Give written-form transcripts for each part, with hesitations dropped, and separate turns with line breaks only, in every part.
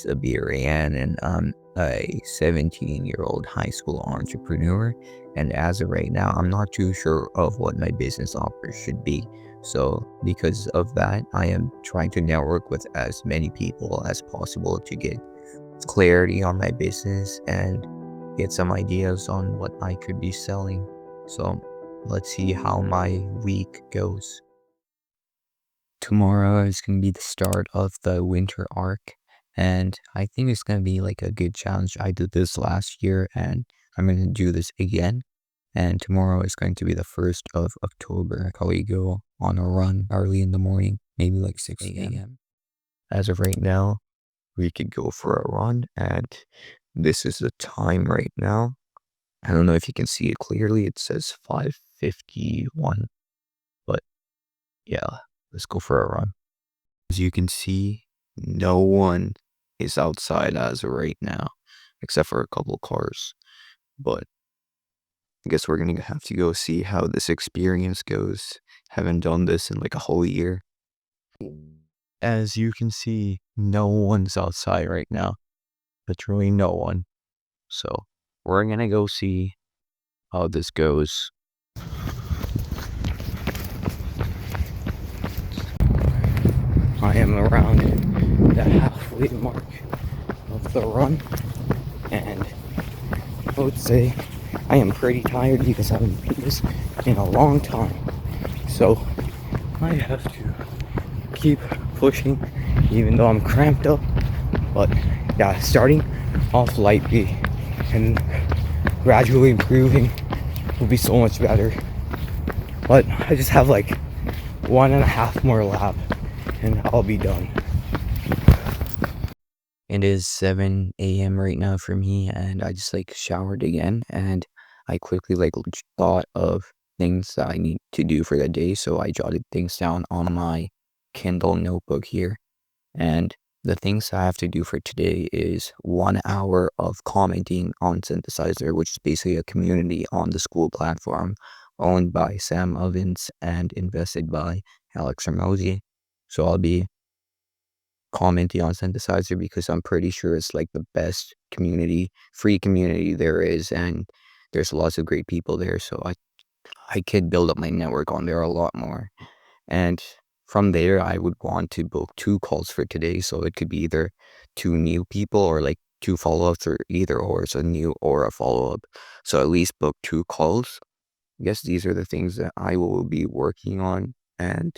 is Abir Raiyan, and I'm a 17-year-old high school entrepreneur. And as of right now, I'm not too sure of what my business offer should be. So, because of that, I am trying to network with as many people as possible to get clarity on my business and get some ideas on what I could be selling. So, let's see how my week goes. Tomorrow is going to be the start of the winter arc, and I think it's going to be like a good challenge. I did this last year, and I'm going to do this again. And tomorrow is going to be the 1st of October. Probably go on a run early in the morning, maybe like 6 a.m. As of right now, we could go for a run, and this is the time right now. I don't know if you can see it clearly. It says 5:51, but yeah, let's go for a run. As you can see, no one is outside as of right now, except for a couple cars. But I guess we're gonna have to go see how this experience goes. Haven't done this in like a whole year. As you can see, no one's outside right now. Literally no one. So we're gonna go see how this goes. I am around the halfway mark of the run, and I would say I am pretty tired because I haven't done this in a long time. So I have to keep pushing even though I'm cramped up. But yeah, starting off lightly and gradually improving will be so much better. But I just have like 1.5 more lap and I'll be done. It is 7 a.m. right now for me, and I just like showered again, and I quickly like thought of things that I need to do for the day, so I jotted things down on my Kindle notebook here. And the things I have to do for today is 1 hour of commenting on Synthesizer, which is basically a community on the school platform owned by Sam Ovens and invested by Alex Ramosi. So I'll be commenting on Synthesizer because I'm pretty sure it's like the best community, free community there is, and there's lots of great people there. So I could build up my network on there a lot more. And from there, I would want to book 2 calls for today. So it could be either 2 new people or like 2 follow-ups, or either or it's a new or a follow-up. So at least book 2 calls. I guess these are the things that I will be working on. And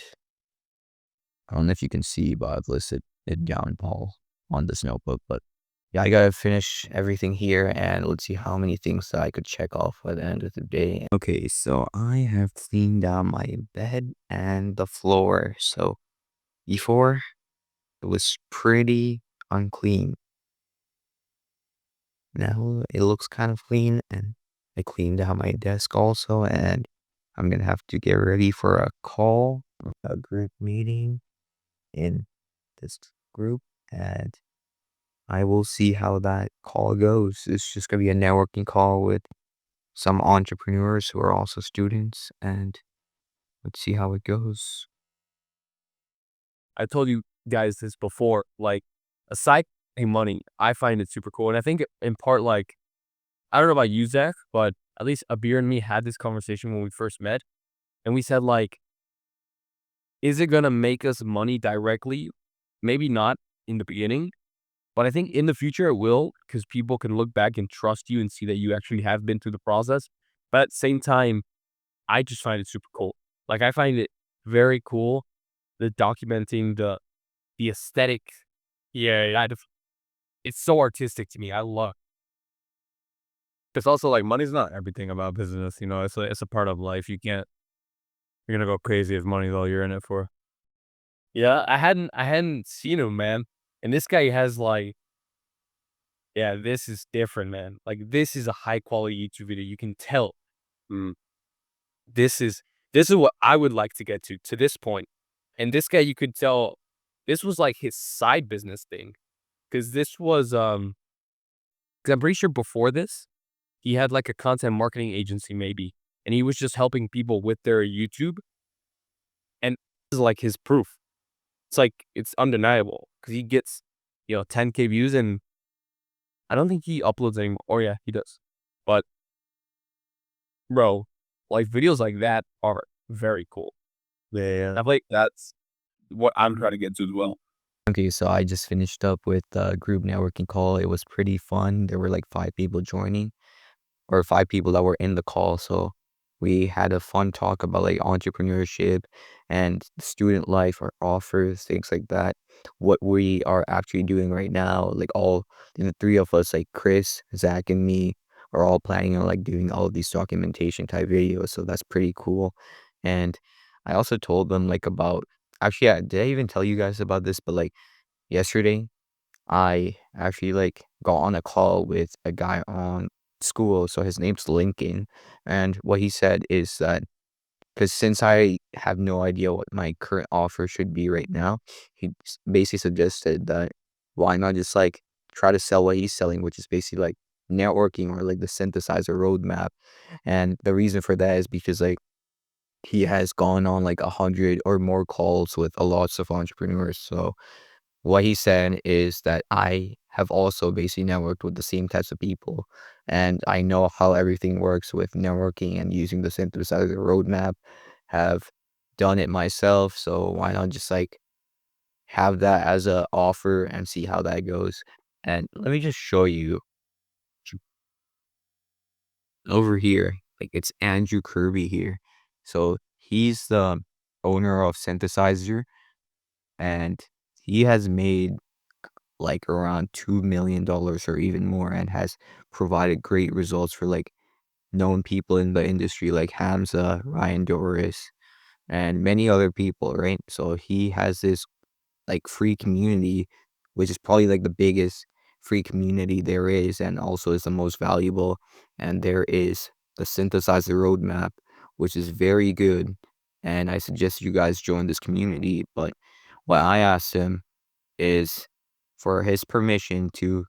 I don't know if you can see, but I've listed it down all on this notebook. But yeah, I gotta finish everything here, and let's see how many things that I could check off by the end of the day. Okay, so I have cleaned out my bed and the floor. So before, it was pretty unclean. Now it looks kind of clean, and I cleaned out my desk also, and I'm gonna have to get ready for a call, a group meeting in this group, and I will see how that call goes. It's just gonna be a networking call with some entrepreneurs who are also students, and let's see how it goes.
I told you guys this before, like, aside from money, I find it super cool. And I think in part, like, I don't know about you, Zach, but at least Abir and me had this conversation when we first met. And we said, like, is it going to make us money directly? Maybe not in the beginning, but I think in the future it will, because people can look back and trust you and see that you actually have been through the process. But at the same time, I just find it super cool. Like, I find it very cool, the documenting the aesthetic. Yeah, it's so artistic to me. I love. It's also like money's not everything about business. It's a part of life. You're gonna go crazy if money's all you're in it for. Yeah, I hadn't seen him, man. And this guy has like, yeah, this is different, man. Like, this is a high quality YouTube video. You can tell. Mm, this is this is what I would like to get to this point. And this guy, you could tell, this was like his side business thing, because this was 'cause I'm pretty sure before this, he had like a content marketing agency maybe, and he was just helping people with their YouTube, and this is like his proof. It's like, it's undeniable because he gets 10K views, and I don't think he uploads anymore. Or yeah, he does. But bro, like videos like that are very cool.
Yeah,
I've like
that's what I'm trying to get to as well.
Okay, so I just finished up with the group networking call. It was pretty fun. There were like 5 people joining, or 5 people that were in the call. So we had a fun talk about like entrepreneurship and student life, our offers, things like that. What we are actually doing right now, like all the 3 of us, like Chris, Zach, and me, are all planning on like doing all of these documentation type videos. So that's pretty cool. And I also told them like about actually, yeah, did I even tell you guys about this? But like yesterday, I actually like got on a call with a guy on school. So his name's Lincoln. And what he said is that because since I have no idea what my current offer should be right now, he basically suggested that why not just like try to sell what he's selling, which is basically like networking or like the synthesizer roadmap. And the reason for that is because like he has gone on like 100 or more calls with a lots of entrepreneurs. So what he said is that I have also basically networked with the same types of people, and I know how everything works with networking and using the synthesizer roadmap, have done it myself, so why not just like have that as a offer and see how that goes. And let me just show you over here, like it's Andrew Kirby here. So he's the owner of Synthesizer, and he has made like around $2 million or even more, and has provided great results for like known people in the industry like Hamza, Ryan Doris, and many other people, right? So he has this like free community, which is probably like the biggest free community there is, and also is the most valuable. And there is the synthesizer roadmap, which is very good. And I suggest you guys join this community. But what I asked him is for his permission to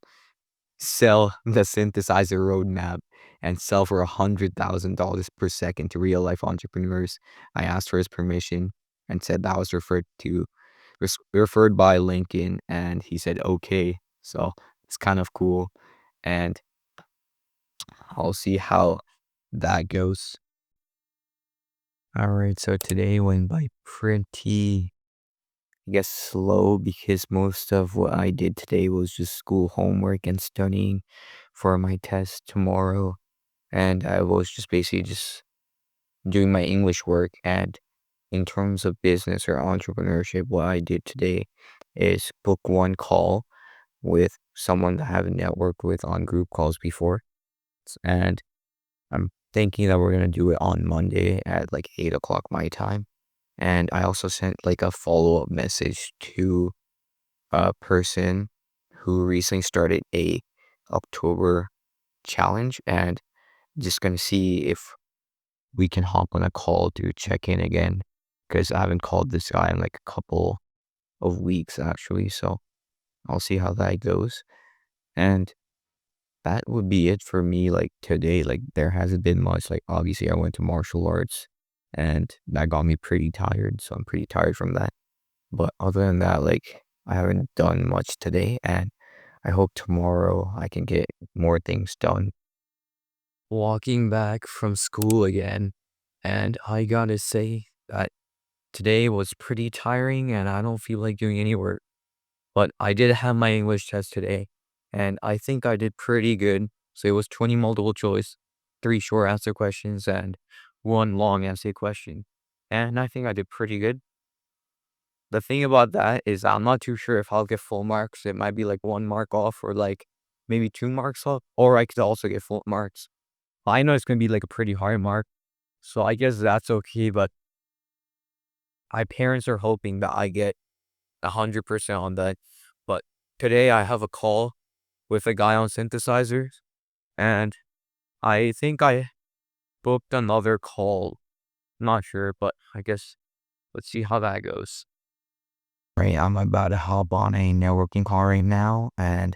sell the synthesizer roadmap and sell for $100,000 per second to real life entrepreneurs. I asked for his permission and said that was referred by Lincoln, and he said okay. So it's kind of cool, and I'll see how that goes. All right, so today went by pretty, I guess, slow because most of what I did today was just school homework and studying for my test tomorrow. And I was just basically just doing my English work. And in terms of business or entrepreneurship, what I did today is book one call with someone that I haven't networked with on group calls before. And I'm thinking that we're gonna do it on Monday at like 8 o'clock my time. And I also sent like a follow-up message to a person who recently started a October challenge, and just gonna see if we can hop on a call to check in again, because I haven't called this guy in like a couple of weeks actually. So I'll see how that goes. And that would be it for me like today. Like there hasn't been much. Like obviously I went to martial arts and that got me pretty tired. So I'm pretty tired from that. But other than that, like I haven't done much today, and I hope tomorrow I can get more things done. Walking back from school again, and I gotta say that today was pretty tiring and I don't feel like doing any work. But I did have my English test today, and I think I did pretty good. So it was 20 multiple choice, 3 short answer questions, and 1 long essay question. And I think I did pretty good. The thing about that is I'm not too sure if I'll get full marks. It might be like 1 mark off or like maybe 2 marks off, or I could also get full marks. I know it's gonna be like a pretty high mark, so I guess that's okay. But my parents are hoping that I get 100% on that. But today I have a call with a guy on synthesizers, and I think I booked another call. Not sure, but I guess let's see how that goes. Right, I'm about to hop on a networking call right now, and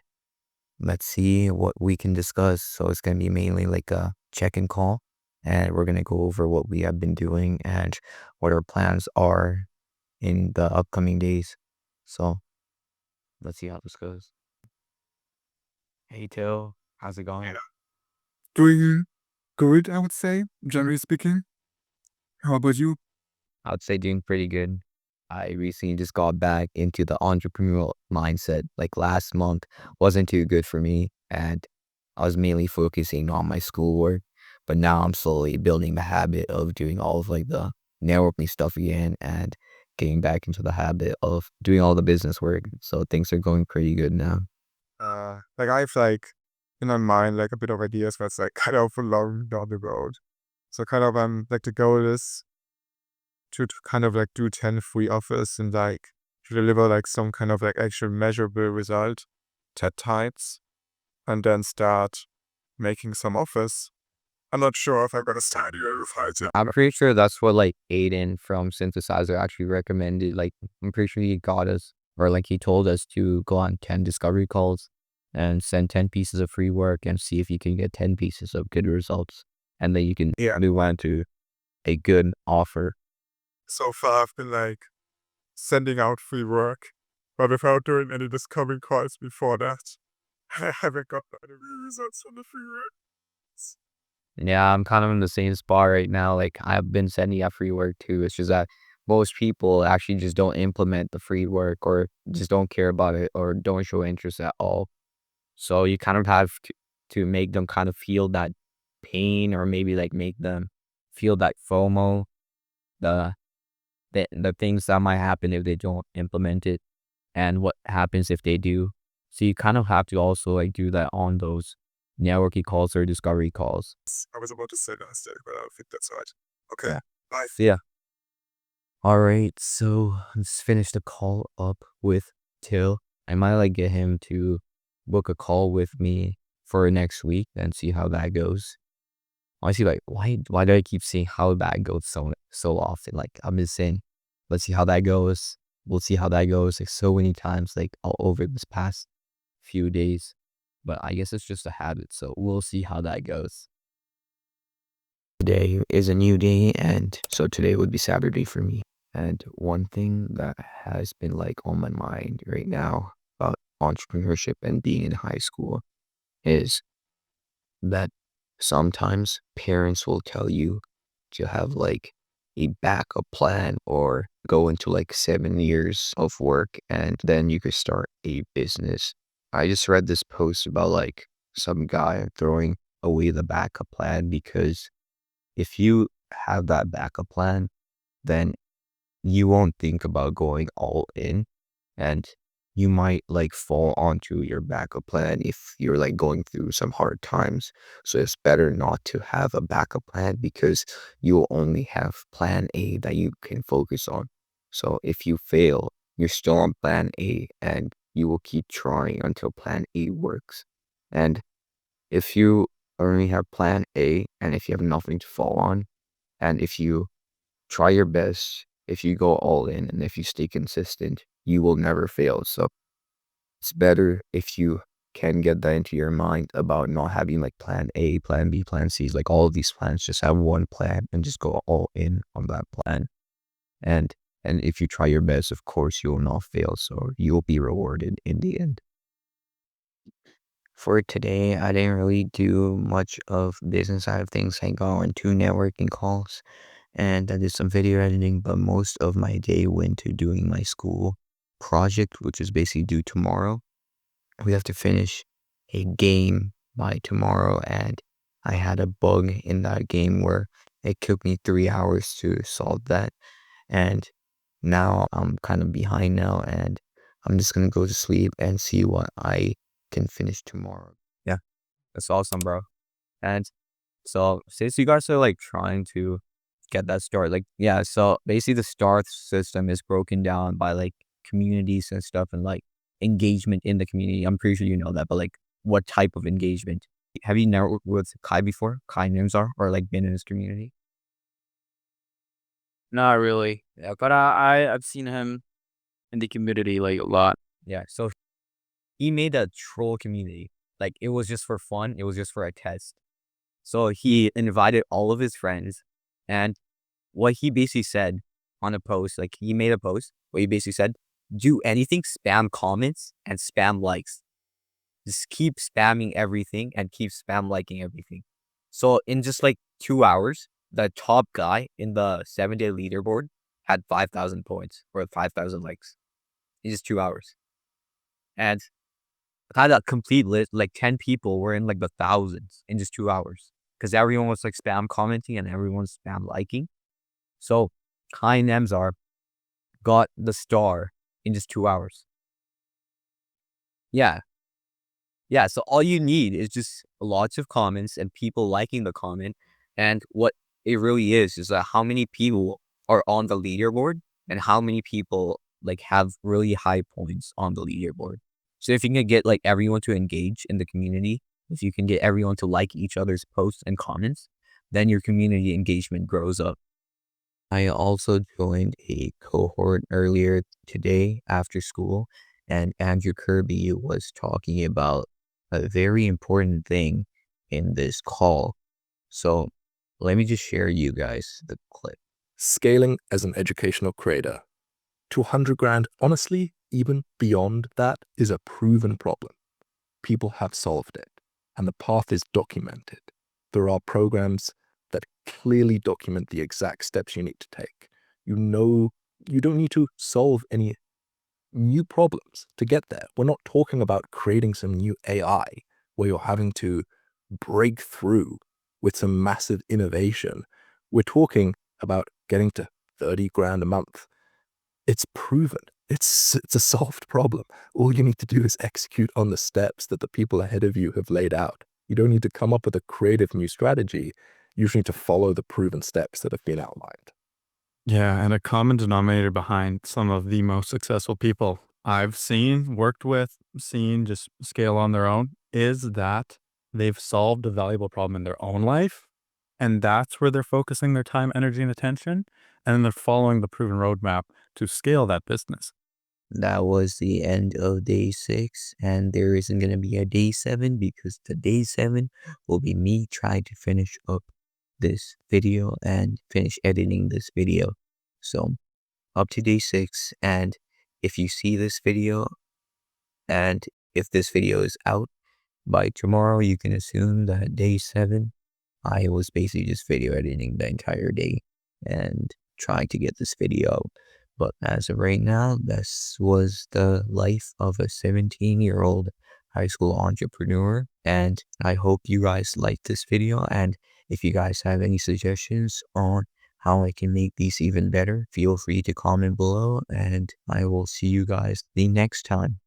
let's see what we can discuss. So it's gonna be mainly like a check-in call, and we're gonna go over what we have been doing and what our plans are in the upcoming days. So Let's see how this goes. Hey, Till. How's it going?
Doing good, I would say, generally speaking. How about you?
I would say doing pretty good. I recently just got back into the entrepreneurial mindset. Like last month wasn't too good for me, and I was mainly focusing on my schoolwork. But now I'm slowly building the habit of doing all of like the networking stuff again and getting back into the habit of doing all the business work. So things are going pretty good now.
Like I have like in my mind like a bit of ideas, but it's like kind of long down the road. So kind of like the goal is to kind of like do 10 free offers and like to deliver like some kind of like actual measurable result, 10 types, and then start making some offers. I'm not sure if I'm gonna start you with
I'm pretty sure that's what like Aiden from Synthesizer actually recommended. Like I'm pretty sure he got us or like he told us to go on 10 discovery calls and send 10 pieces of free work and see if you can get 10 pieces of good results. And then you can
Yeah.
move on to a good offer.
So far I've been like sending out free work, but without doing any discovery calls before that. I haven't got any results from the free work.
Yeah, I'm kind of in the same spot right now. Like I've been sending out free work too. It's just that most people actually just don't implement the free work or just don't care about it or don't show interest at all. So you kind of have to make them kind of feel that pain or maybe like make them feel that FOMO, the the things that might happen if they don't implement it and what happens if they do. So you kind of have to also like do that on those networking calls or discovery calls.
I was about to say that instead, but I don't think that's right. Okay.
Yeah.
Bye.
So yeah. All right, so let's finish the call up with Till. I might like get him to book a call with me for next week and see how that goes. Honestly, like why do I keep saying how that goes so often? Like I'm just saying, let's see how that goes. We'll see how that goes like so many times, like all over this past few days. But I guess it's just a habit, so we'll see how that goes. Today is a new day, and so today would be Saturday for me. And one thing that has been like on my mind right now about entrepreneurship and being in high school is that sometimes parents will tell you to have like a backup plan or go into like 7 years of work and then you could start a business. I just read this post about like some guy throwing away the backup plan because if you have that backup plan, then you won't think about going all in and you might like fall onto your backup plan if you're like going through some hard times. So it's better not to have a backup plan because you'll only have plan A that you can focus on. So if you fail, you're still on plan A and you will keep trying until plan A works. And if you only have plan A and if you have nothing to fall on, and if you try your best, if you go all in, and if you stay consistent, you will never fail. So it's better if you can get that into your mind about not having like plan A, plan B, plan C, like all of these plans, just have one plan and just go all in on that plan. And and if you try your best, of course, you will not fail. So you'll be rewarded in the end. For today, I didn't really do much of business side of things. I got on 2 networking calls and I did some video editing, but most of my day went to doing my school project, which is basically due tomorrow. We have to finish a game by tomorrow, and I had a bug in that game where it took me 3 hours to solve that. And now I'm kind of behind now, and I'm just gonna go to sleep and see what I can finish tomorrow. Yeah, that's awesome, bro. And so since you guys are like trying to get that start, like yeah, so basically the star system is broken down by like communities and stuff and like engagement in the community. I'm pretty sure you know that, but like what type of engagement? Have you networked with Kai before? Kai Nimzar or like been in his community?
Not really. Yeah, but I've seen him in the community like a lot.
Yeah, so he made a troll community. Like it was just for fun, it was just for a test. So he invited all of his friends and what he basically said on a post, like he made a post where he basically said, do anything, spam comments and spam likes. Just keep spamming everything and keep spam liking everything. So in just like 2 hours, the top guy in the 7-day leaderboard had 5,000 points or 5,000 likes in just 2 hours. And I had a complete list, like 10 people were in like the thousands in just 2 hours because everyone was like spam commenting and everyone's spam liking. So Kai and Emzar got the star in just 2 hours. Yeah. Yeah, so all you need is just lots of comments and people liking the comment. And what it really is how many people are on the leaderboard and how many people like have really high points on the leaderboard. So if you can get like everyone to engage in the community, if you can get everyone to like each other's posts and comments, then your community engagement grows up. I also joined a cohort earlier today after school, and Andrew Kirby was talking about a very important thing in this call. So let me just share you guys the clip.
Scaling as an educational creator. 200 grand, honestly, even beyond that, is a proven problem. People have solved it, and the path is documented. There are programs that clearly document the exact steps you need to take. You know, you don't need to solve any new problems to get there. We're not talking about creating some new AI where you're having to break through with some massive innovation. We're talking about getting to 30 grand a month. It's proven. It's a solved problem. All you need to do is execute on the steps that the people ahead of you have laid out. You don't need to come up with a creative new strategy. You just need to follow the proven steps that have been outlined.
Yeah, and a common denominator behind some of the most successful people I've seen, worked with, seen just scale on their own is that they've solved a valuable problem in their own life. And that's where they're focusing their time, energy, and attention. And then they're following the proven roadmap to scale that business.
That was the end of day 6, and there isn't going to be a day 7 because the day 7 will be me trying to finish up this video and finish editing this video. So up to day 6, and if you see this video and if this video is out by tomorrow, you can assume that day 7 I was basically just video editing the entire day and trying to get this video out. But as of right now, this was the life of a 17-year-old high school entrepreneur. And I hope you guys liked this video. And if you guys have any suggestions on how I can make these even better, feel free to comment below. And I will see you guys the next time.